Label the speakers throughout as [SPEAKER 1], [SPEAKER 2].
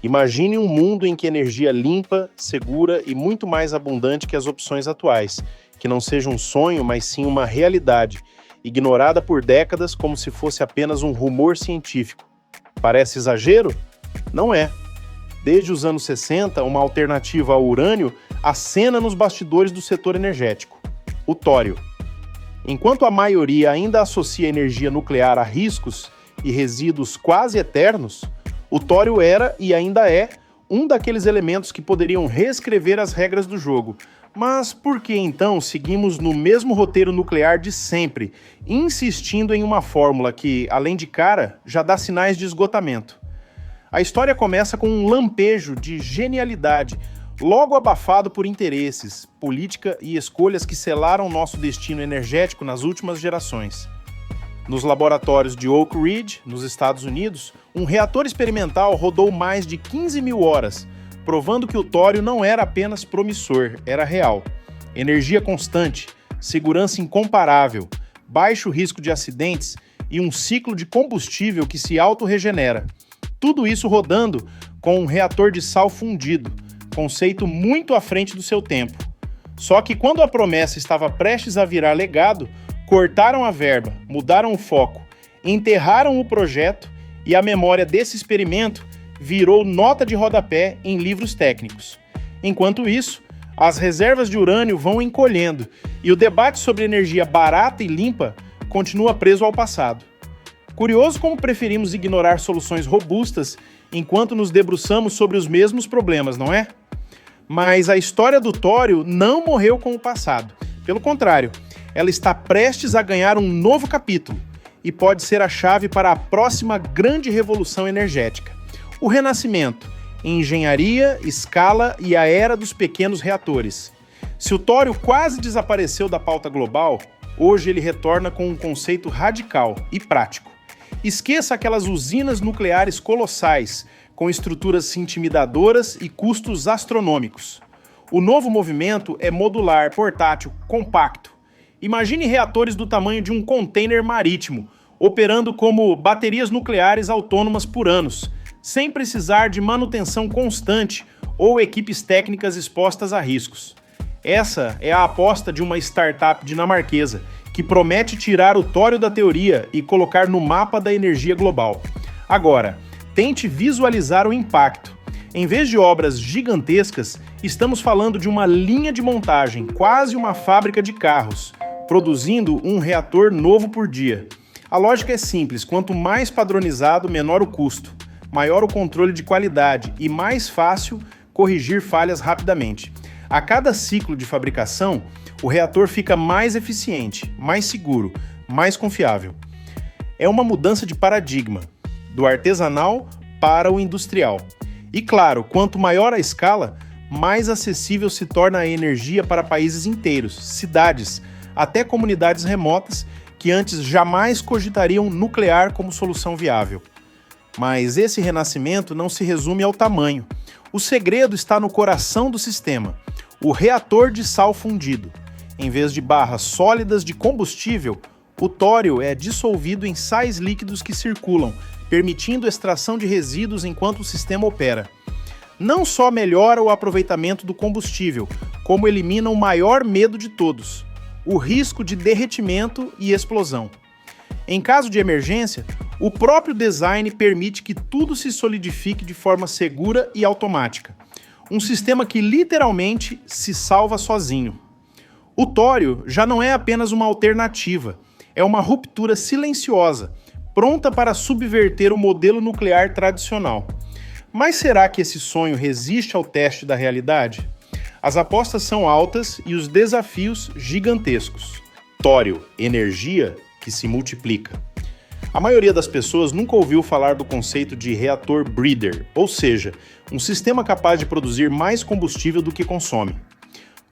[SPEAKER 1] Imagine um mundo em que energia limpa, segura e muito mais abundante que as opções atuais, que não seja um sonho, mas sim uma realidade, ignorada por décadas como se fosse apenas um rumor científico. Parece exagero? Não é. Desde os anos 60, uma alternativa ao urânio acena nos bastidores do setor energético: o tório. Enquanto a maioria ainda associa energia nuclear a riscos e resíduos quase eternos, o tório era e ainda é um daqueles elementos que poderiam reescrever as regras do jogo. Mas por que então seguimos no mesmo roteiro nuclear de sempre, insistindo em uma fórmula que, além de cara, já dá sinais de esgotamento? A história começa com um lampejo de genialidade, logo abafado por interesses, política e escolhas que selaram nosso destino energético nas últimas gerações. Nos laboratórios de Oak Ridge, nos Estados Unidos, um reator experimental rodou mais de 15 mil horas, provando que o tório não era apenas promissor, era real. Energia constante, segurança incomparável, baixo risco de acidentes e um ciclo de combustível que se autorregenera. Tudo isso rodando com um reator de sal fundido, conceito muito à frente do seu tempo. Só que quando a promessa estava prestes a virar legado, cortaram a verba, mudaram o foco, enterraram o projeto e a memória desse experimento virou nota de rodapé em livros técnicos. Enquanto isso, as reservas de urânio vão encolhendo e o debate sobre energia barata e limpa continua preso ao passado. Curioso como preferimos ignorar soluções robustas enquanto nos debruçamos sobre os mesmos problemas, não é? Mas a história do tório não morreu com o passado. Pelo contrário, ela está prestes a ganhar um novo capítulo e pode ser a chave para a próxima grande revolução energética: o renascimento em engenharia, escala e a era dos pequenos reatores. Se o tório quase desapareceu da pauta global, hoje ele retorna com um conceito radical e prático. Esqueça aquelas usinas nucleares colossais, com estruturas intimidadoras e custos astronômicos. O novo movimento é modular, portátil, compacto. Imagine reatores do tamanho de um container marítimo, operando como baterias nucleares autônomas por anos, sem precisar de manutenção constante ou equipes técnicas expostas a riscos. Essa é a aposta de uma startup dinamarquesa, que promete tirar o tório da teoria e colocar no mapa da energia global. Agora, tente visualizar o impacto. Em vez de obras gigantescas, estamos falando de uma linha de montagem, quase uma fábrica de carros, produzindo um reator novo por dia. A lógica é simples: quanto mais padronizado, menor o custo, maior o controle de qualidade e mais fácil corrigir falhas rapidamente. A cada ciclo de fabricação, o reator fica mais eficiente, mais seguro, mais confiável. É uma mudança de paradigma, do artesanal para o industrial. E claro, quanto maior a escala, mais acessível se torna a energia para países inteiros, cidades, até comunidades remotas que antes jamais cogitariam nuclear como solução viável. Mas esse renascimento não se resume ao tamanho. O segredo está no coração do sistema, o reator de sal fundido. Em vez de barras sólidas de combustível, o tório é dissolvido em sais líquidos que circulam, permitindo extração de resíduos enquanto o sistema opera. Não só melhora o aproveitamento do combustível, como elimina o maior medo de todos: o risco de derretimento e explosão. Em caso de emergência, o próprio design permite que tudo se solidifique de forma segura e automática. Um sistema que literalmente se salva sozinho. O tório já não é apenas uma alternativa, é uma ruptura silenciosa, pronta para subverter o modelo nuclear tradicional. Mas será que esse sonho resiste ao teste da realidade? As apostas são altas e os desafios gigantescos. Tório, energia que se multiplica. A maioria das pessoas nunca ouviu falar do conceito de reator breeder, ou seja, um sistema capaz de produzir mais combustível do que consome.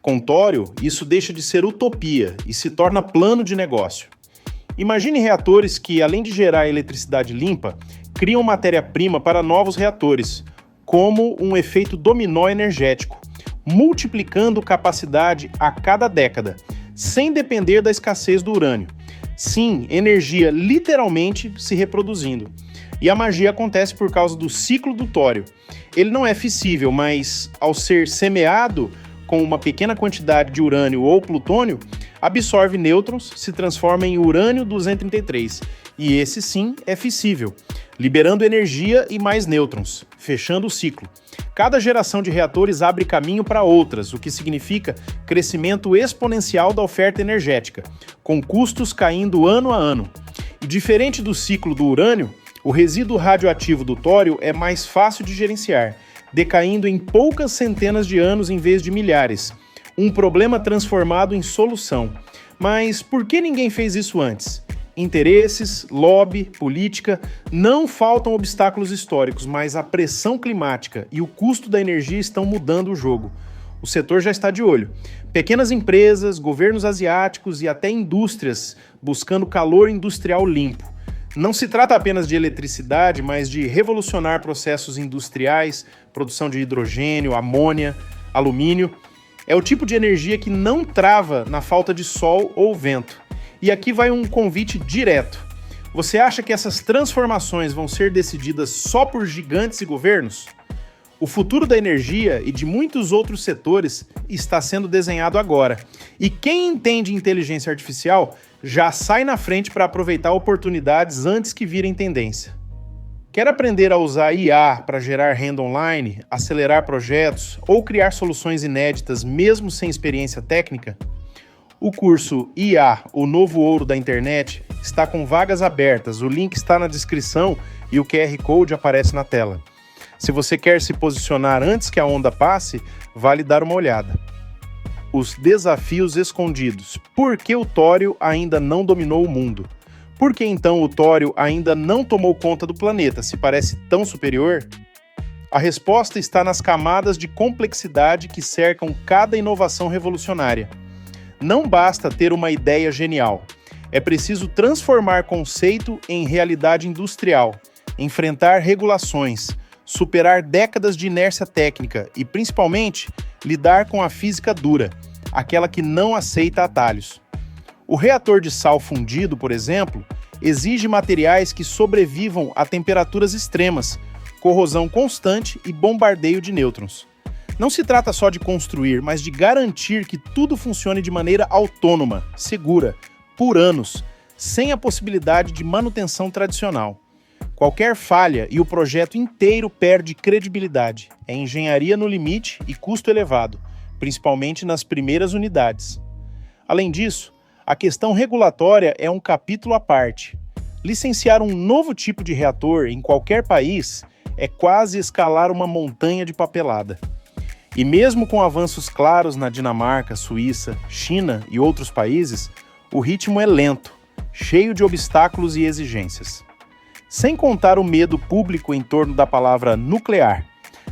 [SPEAKER 1] Com tório, isso deixa de ser utopia e se torna plano de negócio. Imagine reatores que, além de gerar eletricidade limpa, criam matéria-prima para novos reatores, como um efeito dominó energético, multiplicando capacidade a cada década, sem depender da escassez do urânio. Sim, energia literalmente se reproduzindo. E a magia acontece por causa do ciclo do tório. Ele não é fissível, mas ao ser semeado com uma pequena quantidade de urânio ou plutônio, absorve nêutrons, se transforma em urânio-233, e esse sim é fissível, liberando energia e mais nêutrons, fechando o ciclo. Cada geração de reatores abre caminho para outras, o que significa crescimento exponencial da oferta energética, com custos caindo ano a ano. E diferente do ciclo do urânio, o resíduo radioativo do tório é mais fácil de gerenciar, decaindo em poucas centenas de anos em vez de milhares. Um problema transformado em solução. Mas por que ninguém fez isso antes? Interesses, lobby, política, não faltam obstáculos históricos, mas a pressão climática e o custo da energia estão mudando o jogo. O setor já está de olho. Pequenas empresas, governos asiáticos e até indústrias buscando calor industrial limpo. Não se trata apenas de eletricidade, mas de revolucionar processos industriais, produção de hidrogênio, amônia, alumínio. É o tipo de energia que não trava na falta de sol ou vento. E aqui vai um convite direto. Você acha que essas transformações vão ser decididas só por gigantes e governos? O futuro da energia e de muitos outros setores está sendo desenhado agora. E quem entende inteligência artificial já sai na frente para aproveitar oportunidades antes que virem tendência. Quer aprender a usar IA para gerar renda online, acelerar projetos ou criar soluções inéditas mesmo sem experiência técnica? O curso IA, o novo ouro da internet, está com vagas abertas. O link está na descrição e o QR Code aparece na tela. Se você quer se posicionar antes que a onda passe, vale dar uma olhada. Os desafios escondidos. Por que o tório ainda não dominou o mundo? Por que então o tório ainda não tomou conta do planeta, se parece tão superior? A resposta está nas camadas de complexidade que cercam cada inovação revolucionária. Não basta ter uma ideia genial. É preciso transformar conceito em realidade industrial, enfrentar regulações, superar décadas de inércia técnica e, principalmente, lidar com a física dura, aquela que não aceita atalhos. O reator de sal fundido, por exemplo, exige materiais que sobrevivam a temperaturas extremas, corrosão constante e bombardeio de nêutrons. Não se trata só de construir, mas de garantir que tudo funcione de maneira autônoma, segura, por anos, sem a possibilidade de manutenção tradicional. Qualquer falha e o projeto inteiro perde credibilidade. É engenharia no limite e custo elevado, principalmente nas primeiras unidades. Além disso, a questão regulatória é um capítulo à parte. Licenciar um novo tipo de reator em qualquer país é quase escalar uma montanha de papelada. E mesmo com avanços claros na Dinamarca, Suíça, China e outros países, o ritmo é lento, cheio de obstáculos e exigências. Sem contar o medo público em torno da palavra nuclear,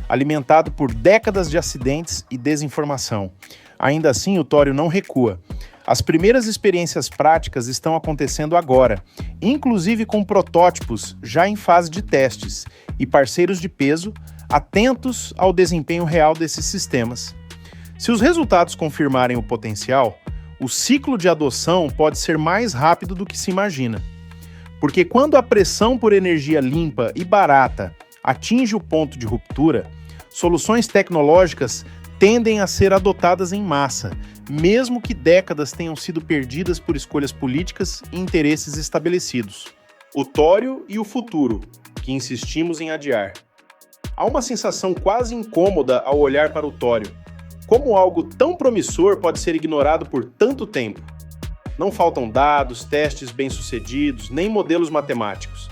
[SPEAKER 1] alimentado por décadas de acidentes e desinformação. Ainda assim, o tório não recua. As primeiras experiências práticas estão acontecendo agora, inclusive com protótipos já em fase de testes e parceiros de peso atentos ao desempenho real desses sistemas. Se os resultados confirmarem o potencial, o ciclo de adoção pode ser mais rápido do que se imagina. Porque quando a pressão por energia limpa e barata atinge o ponto de ruptura, soluções tecnológicas tendem a ser adotadas em massa, mesmo que décadas tenham sido perdidas por escolhas políticas e interesses estabelecidos. O tório e o futuro, que insistimos em adiar. Há uma sensação quase incômoda ao olhar para o tório. Como algo tão promissor pode ser ignorado por tanto tempo? Não faltam dados, testes bem-sucedidos, nem modelos matemáticos.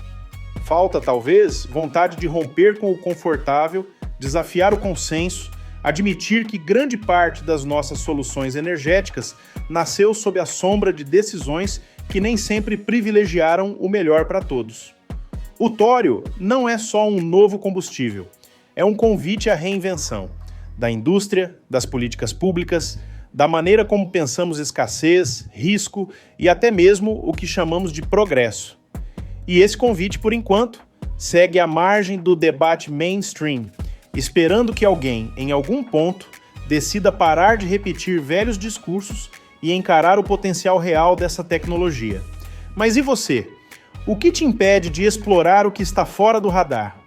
[SPEAKER 1] Falta, talvez, vontade de romper com o confortável, desafiar o consenso, admitir que grande parte das nossas soluções energéticas nasceu sob a sombra de decisões que nem sempre privilegiaram o melhor para todos. O tório não é só um novo combustível, é um convite à reinvenção da indústria, das políticas públicas, da maneira como pensamos escassez, risco e até mesmo o que chamamos de progresso. E esse convite, por enquanto, segue à margem do debate mainstream, esperando que alguém, em algum ponto, decida parar de repetir velhos discursos e encarar o potencial real dessa tecnologia. Mas e você? O que te impede de explorar o que está fora do radar?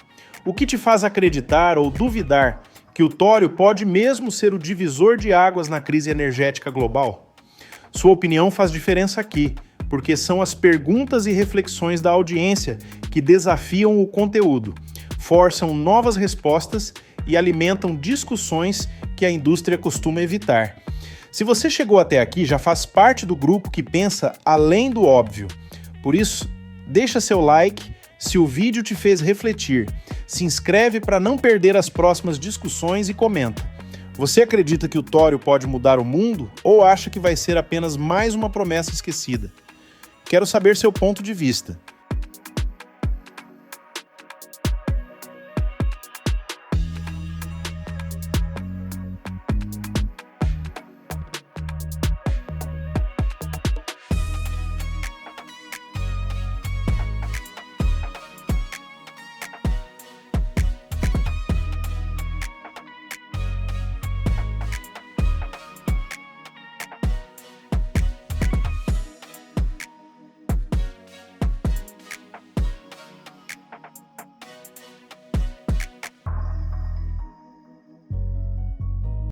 [SPEAKER 1] O que te faz acreditar ou duvidar que o tório pode mesmo ser o divisor de águas na crise energética global? Sua opinião faz diferença aqui, porque são as perguntas e reflexões da audiência que desafiam o conteúdo, forçam novas respostas e alimentam discussões que a indústria costuma evitar. Se você chegou até aqui, já faz parte do grupo que pensa além do óbvio. Por isso, deixa seu like se o vídeo te fez refletir. Se inscreve para não perder as próximas discussões e comenta. Você acredita que o tório pode mudar o mundo ou acha que vai ser apenas mais uma promessa esquecida? Quero saber seu ponto de vista.